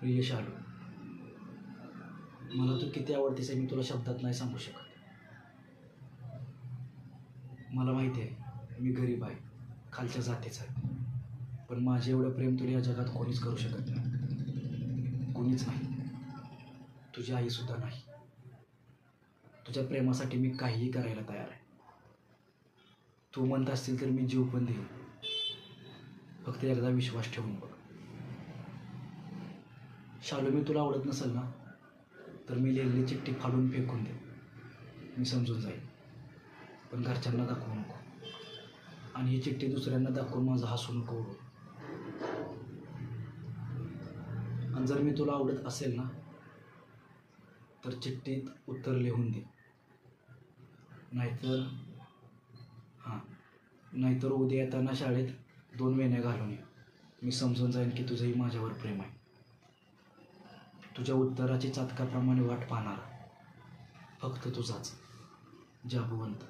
प्रिय शालू, मला तू किती आवडतेस हे मी तुला शब्दात नाही सांगू शकत. मला माहिती आहे मी गरीब आहे, खालच्या जातीचा आहे, पण माझे एवढं प्रेम तुला या जगात कोणीच करू शकत नाही. कोणीच नाही, तुझी आईसुद्धा नाही. तुझ्या प्रेमासाठी मी काहीही करायला तयार आहे. तू म्हणत असतील तर मी जीव पण देईन. फक्त एकदा विश्वास ठेवून बघ. शालू, मी तुला आवडत नसेल ना तर मी लिहिलेली चिठ्ठी फाडून फेकून दे, मी समजून जाईल. पण घरच्यांना दाखवू नको, आणि ही चिठ्ठी दुसऱ्यांना दाखवून माझं हसू नको उडू. आणि जर मी तुला आवडत असेल ना तर चिठ्ठीत उत्तर लिहून दे. नाहीतर उद्या येताना शाळेत 2 वेण्या घालून ये. मी समजून जाईन की तुझंही माझ्यावर प्रेम आहे. तुझ्या उत्तराची चातकाप्रमाणे वाट पाहणार फक्त तुझाच जाबुवंत.